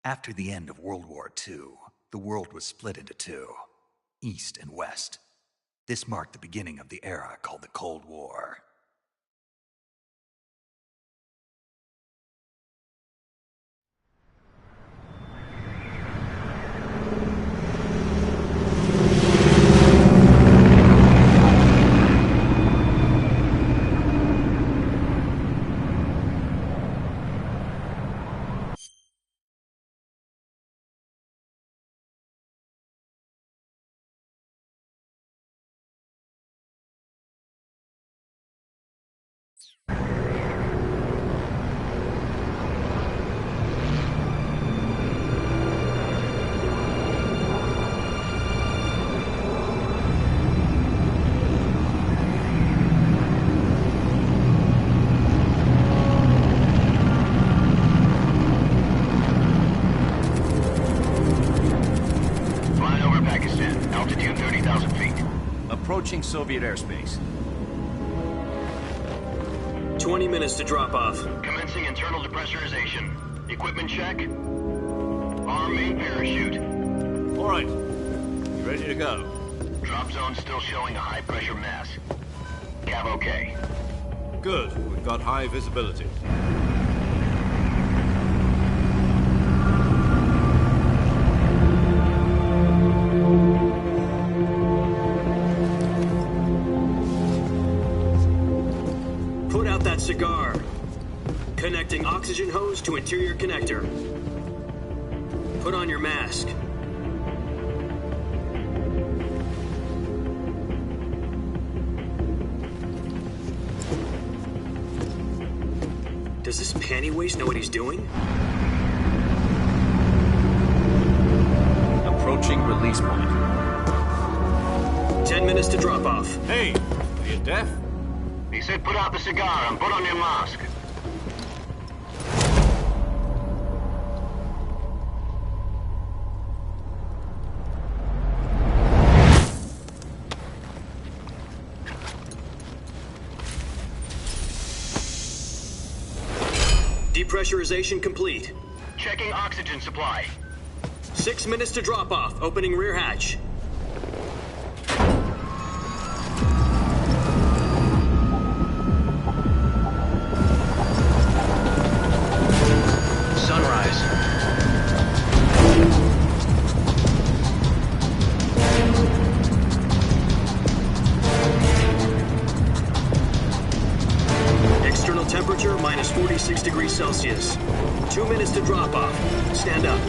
After the end of World War II, the world was split into two, East and West. This marked the beginning of the era called the Cold War. Approaching Soviet airspace. 20 minutes to drop off. Commencing internal depressurization. Equipment check. Arm main parachute. All right. You ready to go? Drop zone still showing a high pressure mass. Cav okay. Good. We've got high visibility. Cigar. Connecting oxygen hose to interior connector. Put on your mask. Does this panty waste know what he's doing? Approaching release point. 10 minutes to drop off. Hey, are you deaf? He said put out the cigar and put on your mask. Depressurization complete. Checking oxygen supply. 6 minutes to drop off. Opening rear hatch. Temperature minus 46 degrees Celsius. 2 minutes to drop off. Stand up.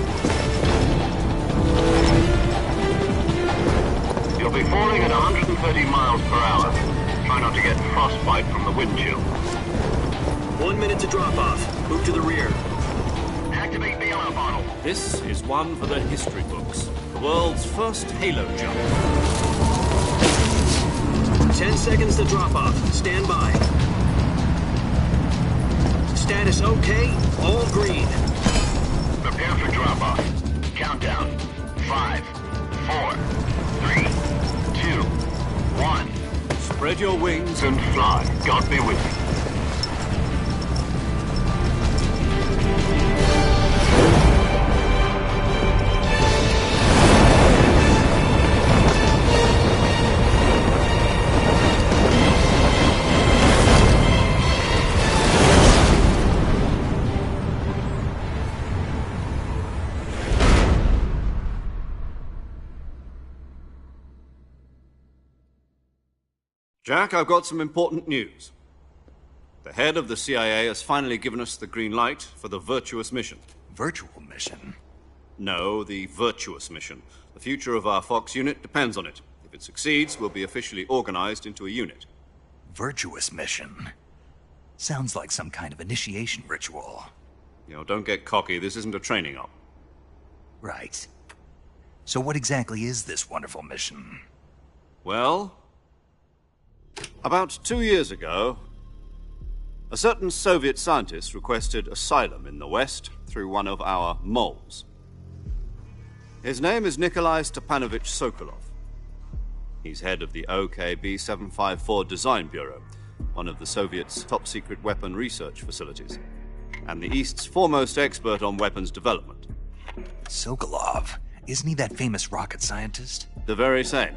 You'll be falling at 130 miles per hour. Try not to get frostbite from the wind chill. 1 minute to drop off. Move to the rear. Activate the yellow bottle. This is one for the history books. The world's first halo jump. 10 seconds to drop off. Stand by. Status okay, all green. Prepare for drop-off. Countdown. 5, 4, 3, 2, 1. Spread your wings And fly. God be with you. Jack, I've got some important news. The head of the CIA has finally given us the green light for the virtuous mission. Virtual mission? No, the virtuous mission. The future of our Fox unit depends on it. If it succeeds, we'll be officially organized into a unit. Virtuous mission? Sounds like some kind of initiation ritual. You know, don't get cocky. This isn't a training op. Right. So what exactly is this wonderful mission? Well, about 2 years ago, a certain Soviet scientist requested asylum in the West through one of our moles. His name is Nikolai Stepanovich Sokolov. He's head of the OKB-754 Design Bureau, one of the Soviets' top-secret weapon research facilities, and the East's foremost expert on weapons development. Sokolov. Isn't he that famous rocket scientist? The very same.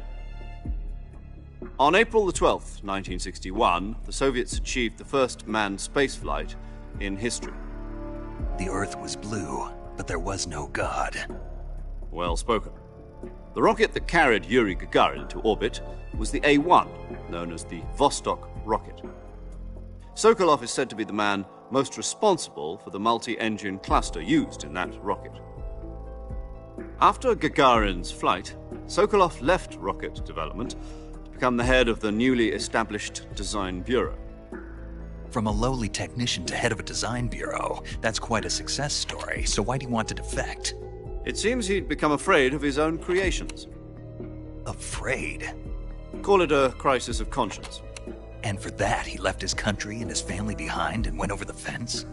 On April the 12th, 1961, the Soviets achieved the first manned spaceflight in history. The Earth was blue, but there was no God. Well spoken. The rocket that carried Yuri Gagarin to orbit was the A-1, known as the Vostok rocket. Sokolov is said to be the man most responsible for the multi-engine cluster used in that rocket. After Gagarin's flight, Sokolov left rocket development to become the head of the newly established Design Bureau. From a lowly technician to head of a design bureau, that's quite a success story, so why'd he want to defect? It seems he'd become afraid of his own creations. Afraid? Call it a crisis of conscience. And for that, he left his country and his family behind and went over the fence?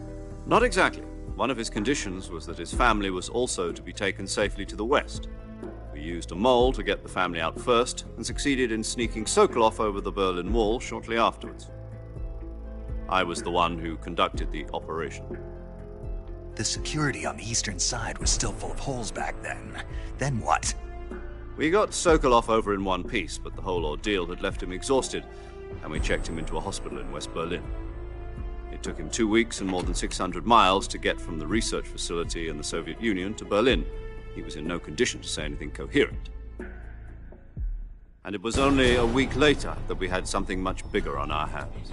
Not exactly. One of his conditions was that his family was also to be taken safely to the west. We used a mole to get the family out first, and succeeded in sneaking Sokolov over the Berlin Wall shortly afterwards. I was the one who conducted the operation. The security on the eastern side was still full of holes back then. Then what? We got Sokolov over in one piece, but the whole ordeal had left him exhausted, and we checked him into a hospital in West Berlin. It took him 2 weeks and more than 600 miles to get from the research facility in the Soviet Union to Berlin. He was in no condition to say anything coherent. And it was only a week later that we had something much bigger on our hands.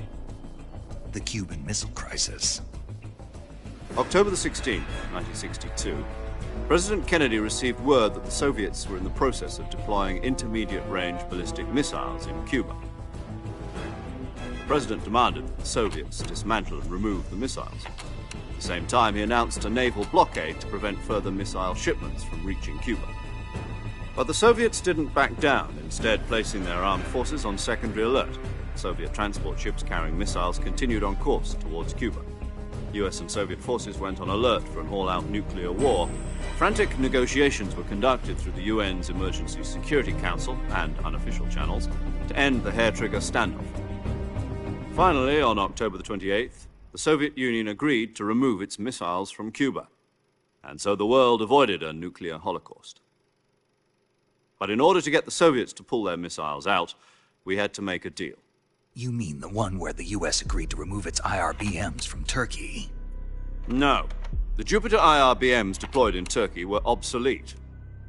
The Cuban Missile Crisis. October the 16th, 1962, President Kennedy received word that the Soviets were in the process of deploying intermediate-range ballistic missiles in Cuba. The President demanded that the Soviets dismantle and remove the missiles. At the same time, he announced a naval blockade to prevent further missile shipments from reaching Cuba. But the Soviets didn't back down, instead placing their armed forces on secondary alert. Soviet transport ships carrying missiles continued on course towards Cuba. US and Soviet forces went on alert for an all-out nuclear war. Frantic negotiations were conducted through the UN's Emergency Security Council and unofficial channels to end the hair-trigger standoff. Finally, on October the 28th, the Soviet Union agreed to remove its missiles from Cuba, and so the world avoided a nuclear holocaust. But in order to get the Soviets to pull their missiles out, we had to make a deal. You mean the one where the US agreed to remove its IRBMs from Turkey? No. The Jupiter IRBMs deployed in Turkey were obsolete,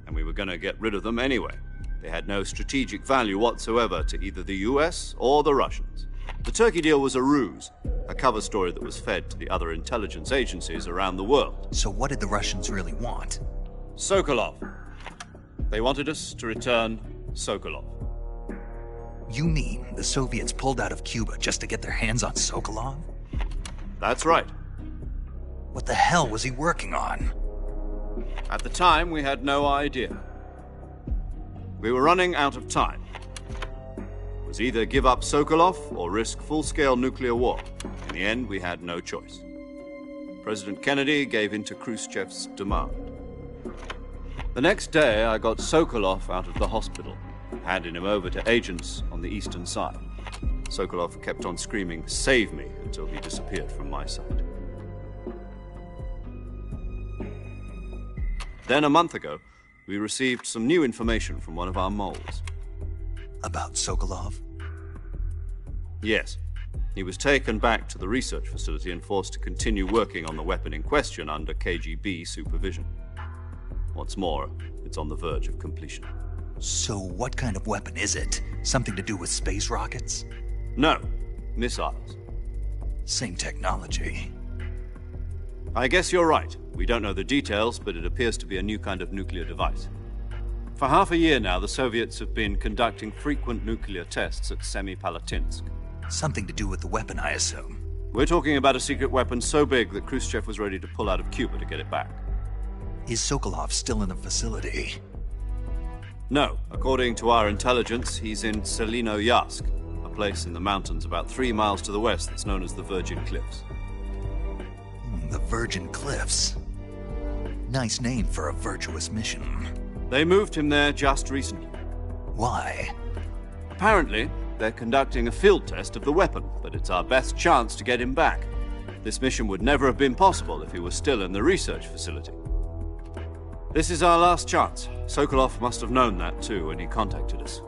and we were going to get rid of them anyway. They had no strategic value whatsoever to either the US or the Russians. The Turkey deal was a ruse, a cover story that was fed to the other intelligence agencies around the world. So what did the Russians really want? Sokolov. They wanted us to return Sokolov. You mean the Soviets pulled out of Cuba just to get their hands on Sokolov? That's right. What the hell was he working on? At the time, we had no idea. We were running out of time. It was either give up Sokolov or risk full-scale nuclear war. In the end, we had no choice. President Kennedy gave in to Khrushchev's demand. The next day, I got Sokolov out of the hospital, handing him over to agents on the eastern side. Sokolov kept on screaming, "Save me," until he disappeared from my sight. Then, a month ago, we received some new information from one of our moles. About Sokolov? Yes. He was taken back to the research facility and forced to continue working on the weapon in question under KGB supervision. What's more, it's on the verge of completion. So what kind of weapon is it? Something to do with space rockets? No, missiles. Same technology. I guess you're right. We don't know the details, but it appears to be a new kind of nuclear device. For half a year now, the Soviets have been conducting frequent nuclear tests at Semipalatinsk. Something to do with the weapon, I assume. We're talking about a secret weapon so big that Khrushchev was ready to pull out of Cuba to get it back. Is Sokolov still in the facility? No. According to our intelligence, he's in Selinoyarsk, a place in the mountains about 3 miles to the west that's known as the Virgin Cliffs. The Virgin Cliffs. Nice name for a virtuous mission. They moved him there just recently. Why? Apparently, they're conducting a field test of the weapon, but it's our best chance to get him back. This mission would never have been possible if he was still in the research facility. This is our last chance. Sokolov must have known that too when he contacted us.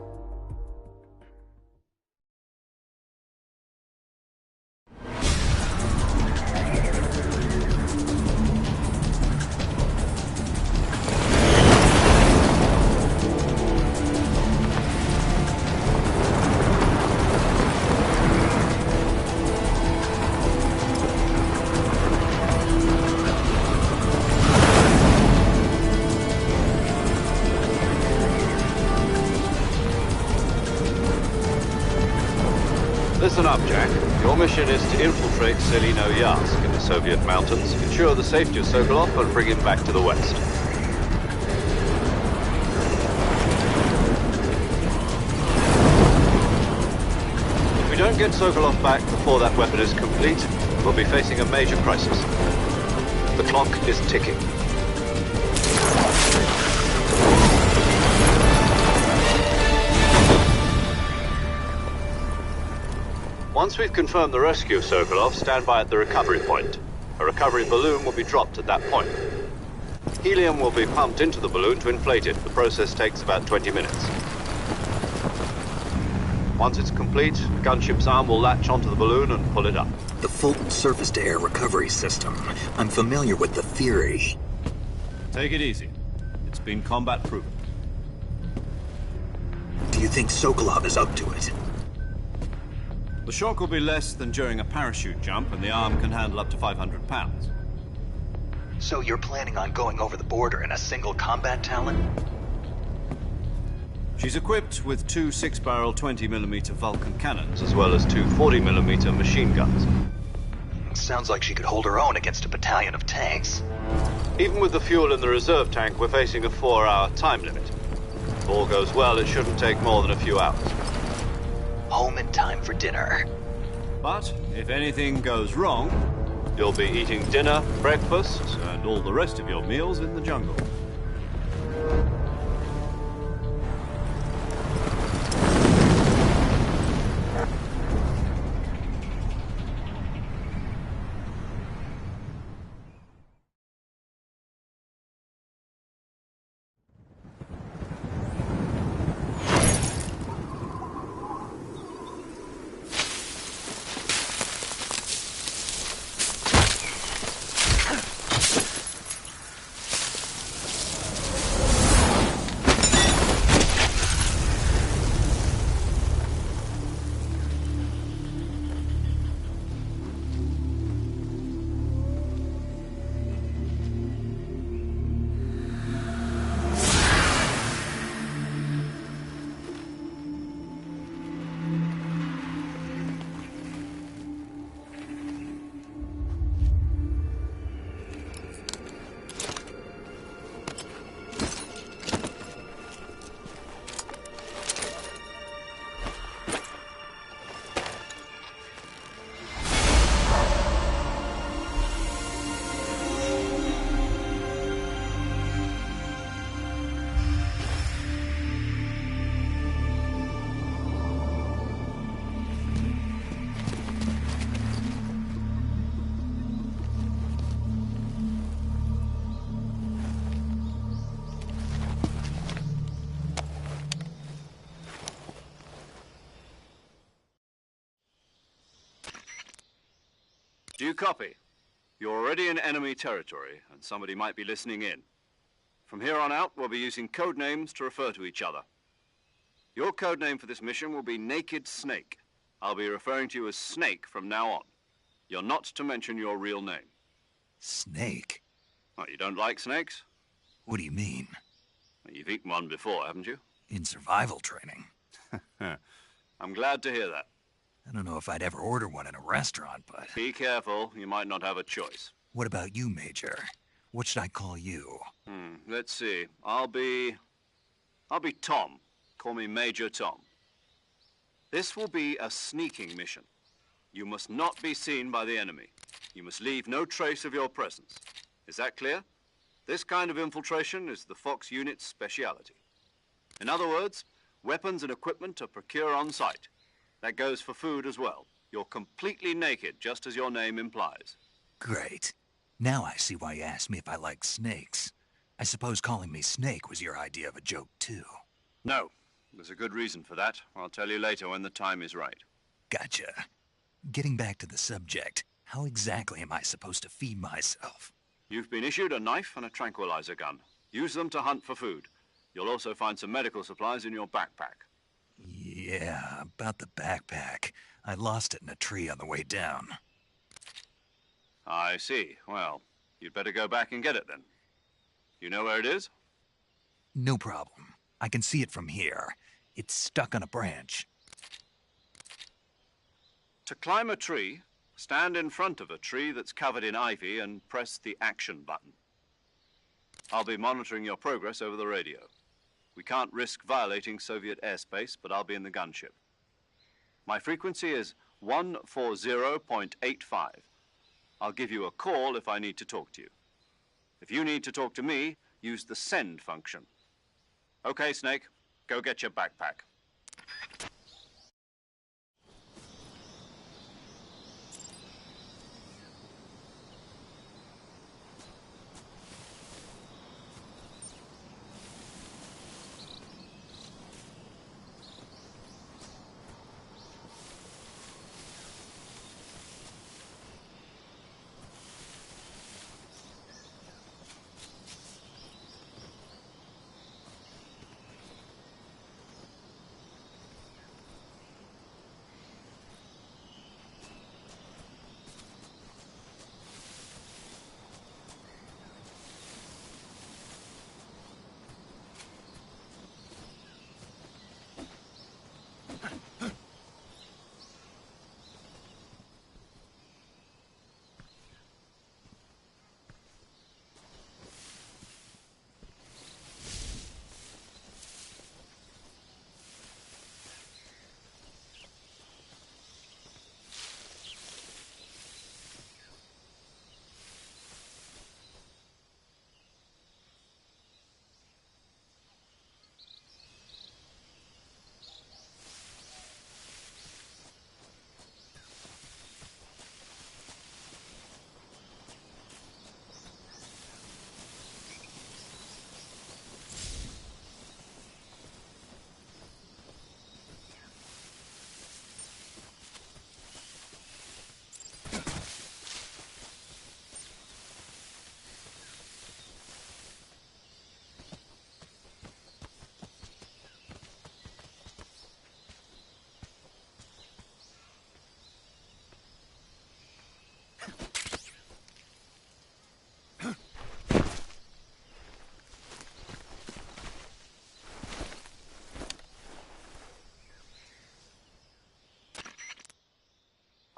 Listen up, Jack. Your mission is to infiltrate Selino Yask in the Soviet mountains, ensure the safety of Sokolov, and bring him back to the West. If we don't get Sokolov back before that weapon is complete, we'll be facing a major crisis. The clock is ticking. Once we've confirmed the rescue of Sokolov, stand by at the recovery point. A recovery balloon will be dropped at that point. Helium will be pumped into the balloon to inflate it. The process takes about 20 minutes. Once it's complete, the gunship's arm will latch onto the balloon and pull it up. The Fulton surface-to-air recovery system. I'm familiar with the theory. Take it easy. It's been combat-proven. Do you think Sokolov is up to it? The shock will be less than during a parachute jump, and the arm can handle up to 500 pounds. So you're planning on going over the border in a single combat Talon? She's equipped with two 6-barrel 20mm Vulcan cannons, as well as two 40mm machine guns. Sounds like she could hold her own against a battalion of tanks. Even with the fuel in the reserve tank, we're facing a 4-hour time limit. If all goes well, it shouldn't take more than a few hours. Home in time for dinner. But if anything goes wrong, you'll be eating dinner, breakfast, and all the rest of your meals in the jungle. Do you copy? You're already in enemy territory, and somebody might be listening in. From here on out, we'll be using code names to refer to each other. Your code name for this mission will be Naked Snake. I'll be referring to you as Snake from now on. You're not to mention your real name. Snake? Oh, you don't like snakes? What do you mean? Well, you've eaten one before, haven't you? In survival training. I'm glad to hear that. I don't know if I'd ever order one in a restaurant, but... Be careful, you might not have a choice. What about you, Major? What should I call you? Let's see. I'll be Tom. Call me Major Tom. This will be a sneaking mission. You must not be seen by the enemy. You must leave no trace of your presence. Is that clear? This kind of infiltration is the Fox unit's speciality. In other words, weapons and equipment are procured on site. That goes for food as well. You're completely naked, just as your name implies. Great. Now I see why you asked me if I like snakes. I suppose calling me Snake was your idea of a joke, too. No, there's a good reason for that. I'll tell you later when the time is right. Gotcha. Getting back to the subject, how exactly am I supposed to feed myself? You've been issued a knife and a tranquilizer gun. Use them to hunt for food. You'll also find some medical supplies in your backpack. Yeah, about the backpack. I lost it in a tree on the way down. I see. Well, you'd better go back and get it then. You know where it is? No problem. I can see it from here. It's stuck on a branch. To climb a tree, stand in front of a tree that's covered in ivy and press the action button. I'll be monitoring your progress over the radio. We can't risk violating Soviet airspace, but I'll be in the gunship. My frequency is 140.85. I'll give you a call if I need to talk to you. If you need to talk to me, use the send function. Okay, Snake, go get your backpack.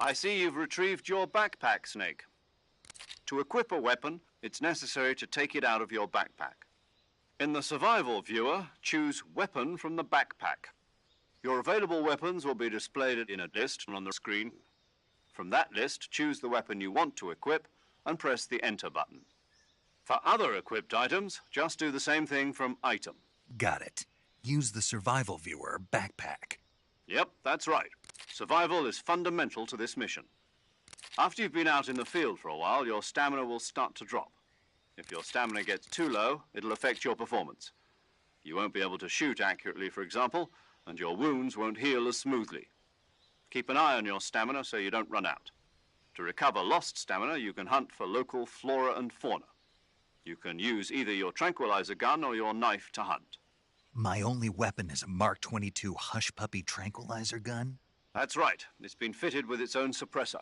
I see you've retrieved your backpack, Snake. To equip a weapon, it's necessary to take it out of your backpack. In the survival viewer, choose Weapon from the backpack. Your available weapons will be displayed in a list on the screen. From that list, choose the weapon you want to equip and press the Enter button. For other equipped items, just do the same thing from Item. Got it. Use the survival viewer backpack. Yep, that's right. Survival is fundamental to this mission. After you've been out in the field for a while, your stamina will start to drop. If your stamina gets too low, it'll affect your performance. You won't be able to shoot accurately, for example, and your wounds won't heal as smoothly. Keep an eye on your stamina so you don't run out. To recover lost stamina, you can hunt for local flora and fauna. You can use either your tranquilizer gun or your knife to hunt. My only weapon is a Mark 22 Hush Puppy tranquilizer gun? That's right. It's been fitted with its own suppressor.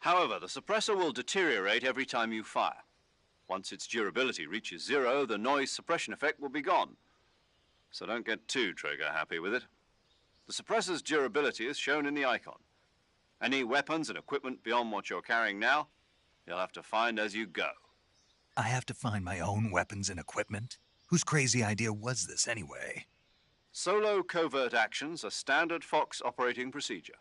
However, the suppressor will deteriorate every time you fire. Once its durability reaches 0, the noise suppression effect will be gone. So don't get too trigger happy with it. The suppressor's durability is shown in the icon. Any weapons and equipment beyond what you're carrying now, you'll have to find as you go. I have to find my own weapons and equipment? Whose crazy idea was this anyway? Solo covert actions are standard Fox operating procedure.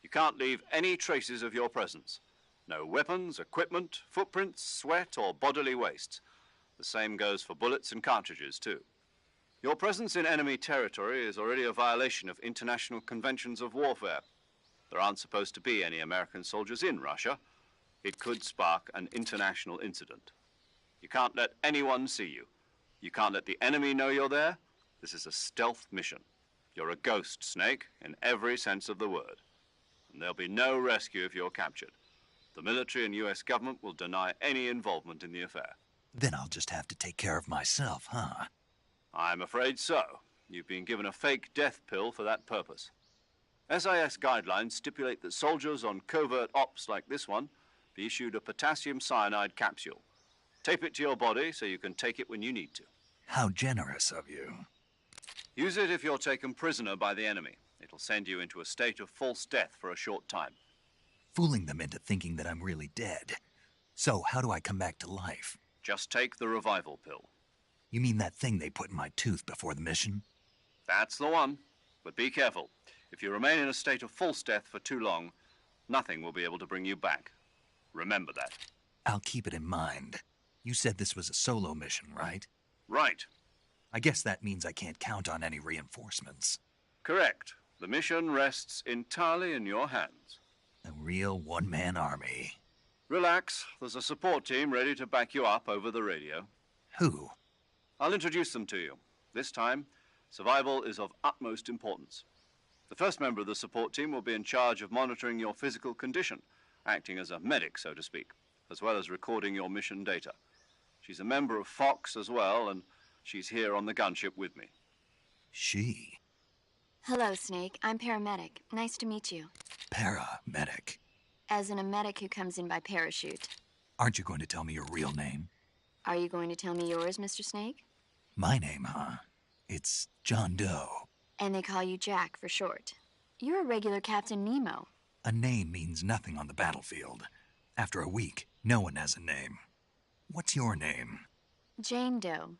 You can't leave any traces of your presence. No weapons, equipment, footprints, sweat, or bodily waste. The same goes for bullets and cartridges, too. Your presence in enemy territory is already a violation of international conventions of warfare. There aren't supposed to be any American soldiers in Russia. It could spark an international incident. You can't let anyone see you. You can't let the enemy know you're there. This is a stealth mission. You're a ghost, Snake, in every sense of the word. And there'll be no rescue if you're captured. The military and US government will deny any involvement in the affair. Then I'll just have to take care of myself, huh? I'm afraid so. You've been given a fake death pill for that purpose. SIS guidelines stipulate that soldiers on covert ops like this one be issued a potassium cyanide capsule. Tape it to your body so you can take it when you need to. How generous of you. Use it if you're taken prisoner by the enemy. It'll send you into a state of false death for a short time. Fooling them into thinking that I'm really dead. So how do I come back to life? Just take the revival pill. You mean that thing they put in my tooth before the mission? That's the one. But be careful. If you remain in a state of false death for too long, nothing will be able to bring you back. Remember that. I'll keep it in mind. You said this was a solo mission, right? Right. I guess that means I can't count on any reinforcements. Correct. The mission rests entirely in your hands. A real one-man army. Relax. There's a support team ready to back you up over the radio. Who? I'll introduce them to you. This time, survival is of utmost importance. The first member of the support team will be in charge of monitoring your physical condition, acting as a medic, so to speak, as well as recording your mission data. She's a member of Fox as well, and she's here on the gunship with me. She? Hello, Snake. I'm paramedic. Nice to meet you. Paramedic. As in a medic who comes in by parachute. Aren't you going to tell me your real name? Are you going to tell me yours, Mr. Snake? My name, huh? It's John Doe. And they call you Jack for short. You're a regular Captain Nemo. A name means nothing on the battlefield. After a week, no one has a name. What's your name? Jane Doe.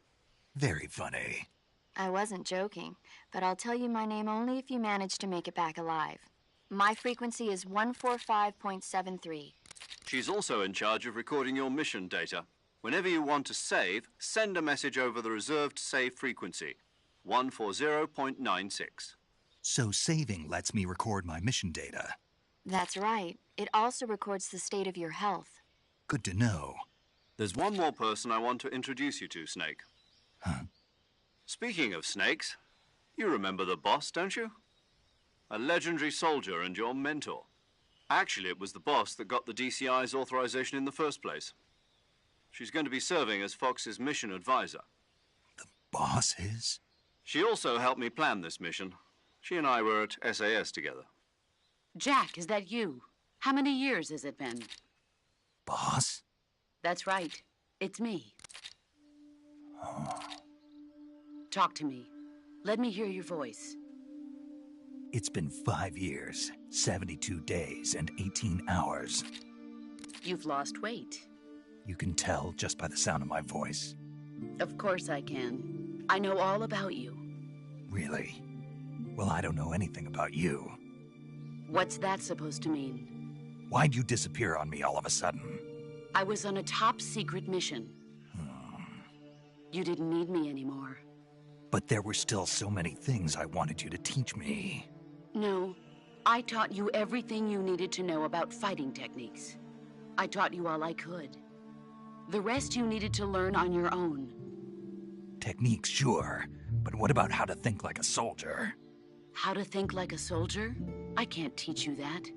Very funny. I wasn't joking, but I'll tell you my name only if you manage to make it back alive. My frequency is 145.73. She's also in charge of recording your mission data. Whenever you want to save, send a message over the reserved save frequency, 140.96. So saving lets me record my mission data. That's right. It also records the state of your health. Good to know. There's one more person I want to introduce you to, Snake. Huh? Speaking of snakes, you remember the boss, don't you? A legendary soldier and your mentor. Actually, it was the boss that got the DCI's authorization in the first place. She's going to be serving as Fox's mission advisor. The boss is? She also helped me plan this mission. She and I were at SAS together. Jack, is that you? How many years has it been? Boss? That's right. It's me. Oh. Talk to me. Let me hear your voice. It's been 5 years, 72 days, and 18 hours. You've lost weight. You can tell just by the sound of my voice. Of course I can. I know all about you. Really? Well, I don't know anything about you. What's that supposed to mean? Why'd you disappear on me all of a sudden? I was on a top-secret mission. You didn't need me anymore. But there were still so many things I wanted you to teach me. No, I taught you everything you needed to know about fighting techniques. I taught you all I could. The rest you needed to learn on your own. Techniques, sure. But what about how to think like a soldier? How to think like a soldier? I can't teach you that.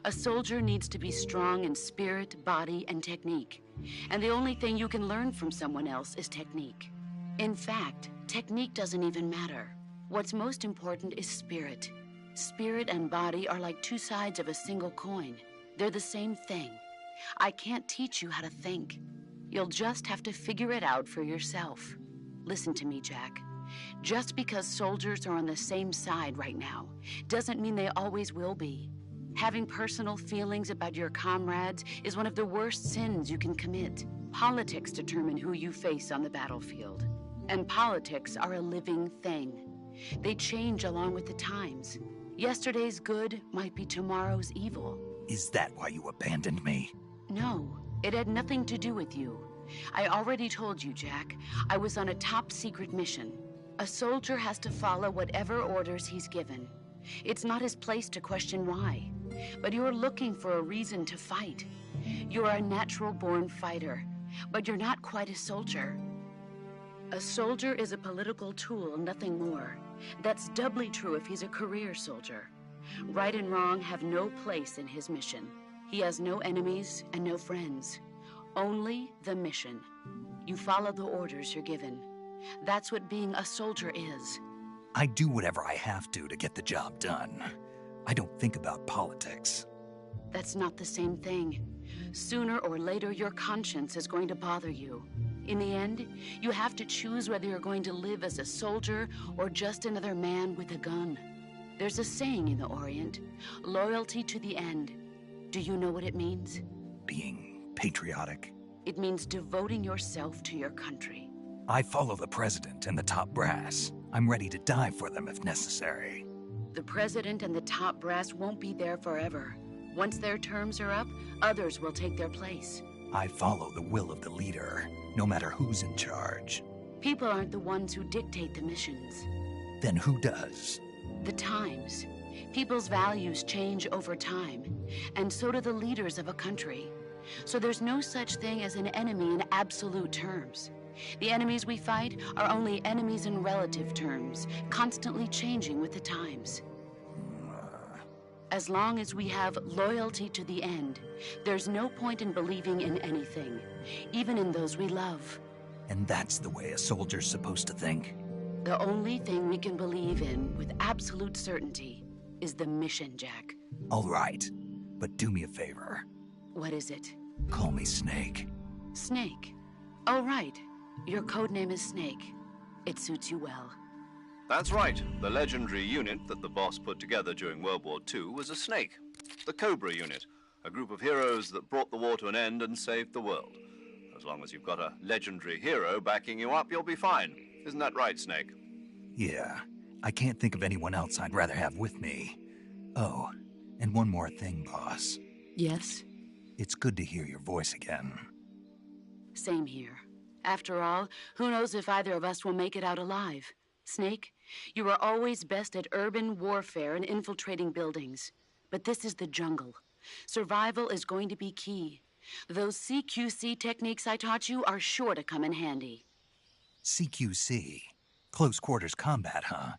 A soldier needs to be strong in spirit, body, and technique. And the only thing you can learn from someone else is technique. In fact, technique doesn't even matter. What's most important is spirit. Spirit and body are like two sides of a single coin. They're the same thing. I can't teach you how to think. You'll just have to figure it out for yourself. Listen to me, Jack. Just because soldiers are on the same side right now doesn't mean they always will be. Having personal feelings about your comrades is one of the worst sins you can commit. Politics determine who you face on the battlefield. And politics are a living thing. They change along with the times. Yesterday's good might be tomorrow's evil. Is that why you abandoned me? No, it had nothing to do with you. I already told you, Jack. I was on a top-secret mission. A soldier has to follow whatever orders he's given. It's not his place to question why. But you're looking for a reason to fight. You're a natural-born fighter, but you're not quite a soldier. A soldier is a political tool, nothing more. That's doubly true if he's a career soldier. Right and wrong have no place in his mission. He has no enemies and no friends. Only the mission. You follow the orders you're given. That's what being a soldier is. I do whatever I have to get the job done. I don't think about politics. That's not the same thing. Sooner or later, your conscience is going to bother you. In the end, you have to choose whether you're going to live as a soldier or just another man with a gun. There's a saying in the Orient, loyalty to the end. Do you know what it means? Being patriotic. It means devoting yourself to your country. I follow the president and the top brass. I'm ready to die for them if necessary. The president and the top brass won't be there forever. Once their terms are up, others will take their place. I follow the will of the leader, no matter who's in charge. People aren't the ones who dictate the missions. Then who does? The times. People's values change over time, and so do the leaders of a country. So there's no such thing as an enemy in absolute terms. The enemies we fight are only enemies in relative terms, constantly changing with the times. As long as we have loyalty to the end, there's no point in believing in anything, even in those we love. And that's the way a soldier's supposed to think? The only thing we can believe in with absolute certainty is the mission, Jack. All right, but do me a favor. What is it? Call me Snake. Snake? Oh, right. Your codename is Snake. It suits you well. That's right. The legendary unit that the boss put together during World War II was a snake. The Cobra unit, a group of heroes that brought the war to an end and saved the world. As long as you've got a legendary hero backing you up, you'll be fine. Isn't that right, Snake? Yeah. I can't think of anyone else I'd rather have with me. Oh, and one more thing, boss. Yes? It's good to hear your voice again. Same here. After all, who knows if either of us will make it out alive? Snake, you are always best at urban warfare and infiltrating buildings. But this is the jungle. Survival is going to be key. Those CQC techniques I taught you are sure to come in handy. CQC? Close quarters combat, huh?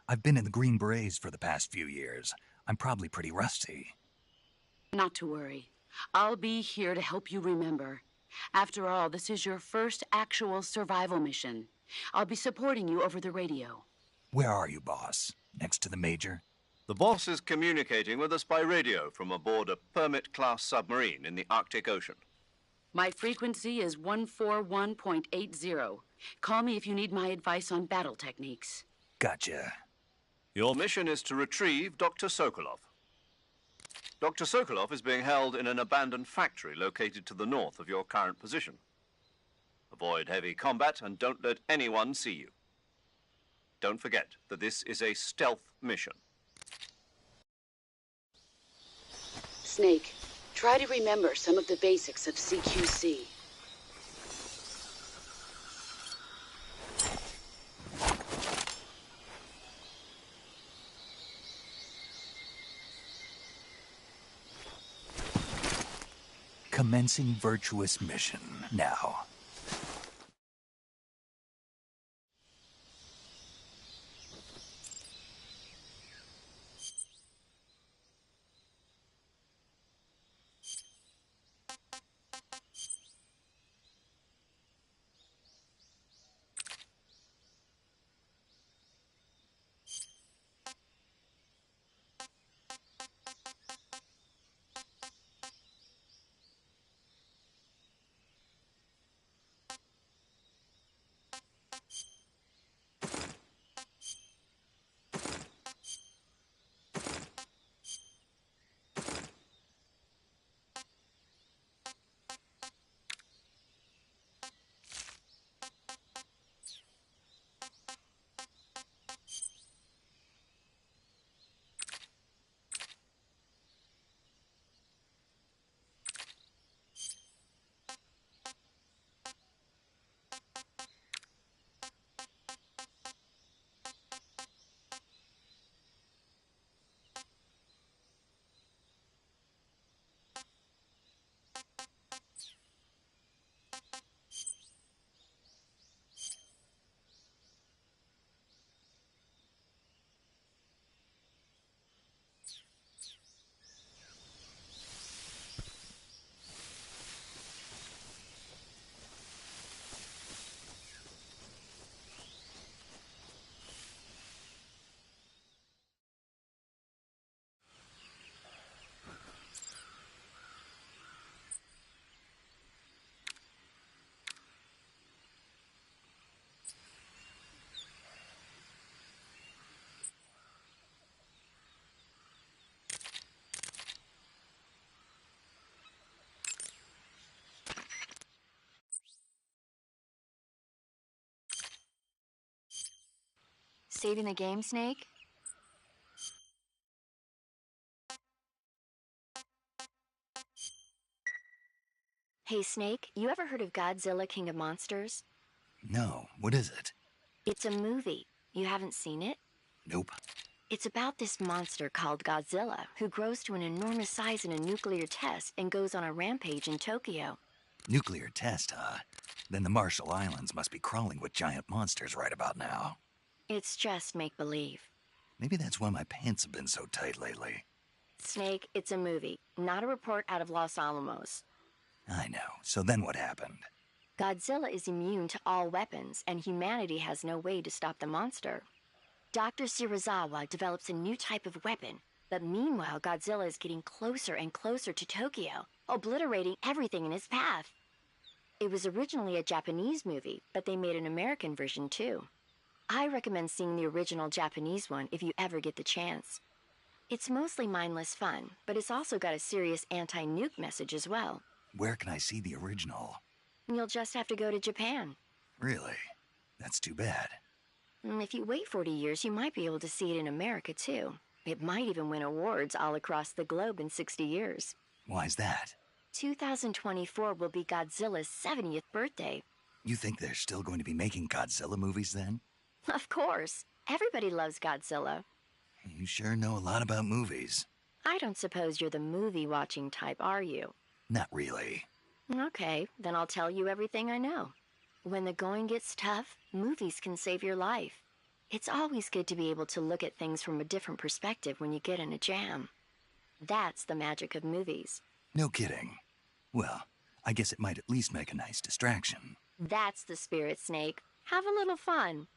I've been in the Green Berets for the past few years. I'm probably pretty rusty. Not to worry. I'll be here to help you remember. After all, this is your first actual survival mission. I'll be supporting you over the radio. Where are you, boss? Next to the Major? The boss is communicating with us by radio from aboard a Permit-class submarine in the Arctic Ocean. My frequency is 141.80. Call me if you need my advice on battle techniques. Gotcha. Your mission is to retrieve Dr. Sokolov. Dr. Sokolov is being held in an abandoned factory located to the north of your current position. Avoid heavy combat and don't let anyone see you. Don't forget that this is a stealth mission. Snake, try to remember some of the basics of CQC. Commencing virtuous mission now. saving the game, Snake? Hey, Snake, you ever heard of Godzilla King of Monsters? No, what is it? It's a movie. You haven't seen it? Nope. It's about this monster called Godzilla, who grows to an enormous size in a nuclear test and goes on a rampage in Tokyo. Nuclear test, huh? Then the Marshall Islands must be crawling with giant monsters right about now. It's just make-believe. Maybe that's why my pants have been so tight lately. Snake, it's a movie, not a report out of Los Alamos. I know. So then what happened? Godzilla is immune to all weapons, and humanity has no way to stop the monster. Dr. Shirazawa develops a new type of weapon, but meanwhile Godzilla is getting closer and closer to Tokyo, obliterating everything in his path. It was originally a Japanese movie, but they made an American version too. I recommend seeing the original Japanese one if you ever get the chance. It's mostly mindless fun, but it's also got a serious anti-nuke message as well. Where can I see the original? You'll just have to go to Japan. Really? That's too bad. If you wait 40 years, you might be able to see it in America too. It might even win awards all across the globe in 60 years. Why's that? 2024 will be Godzilla's 70th birthday. You think they're still going to be making Godzilla movies then? Of course. Everybody loves Godzilla. You sure know a lot about movies. I don't suppose you're the movie-watching type, are you? Not really. Okay, then I'll tell you everything I know. When the going gets tough, movies can save your life. It's always good to be able to look at things from a different perspective when you get in a jam. That's the magic of movies. No kidding. Well, I guess it might at least make a nice distraction. That's the spirit, Snake. Have a little fun.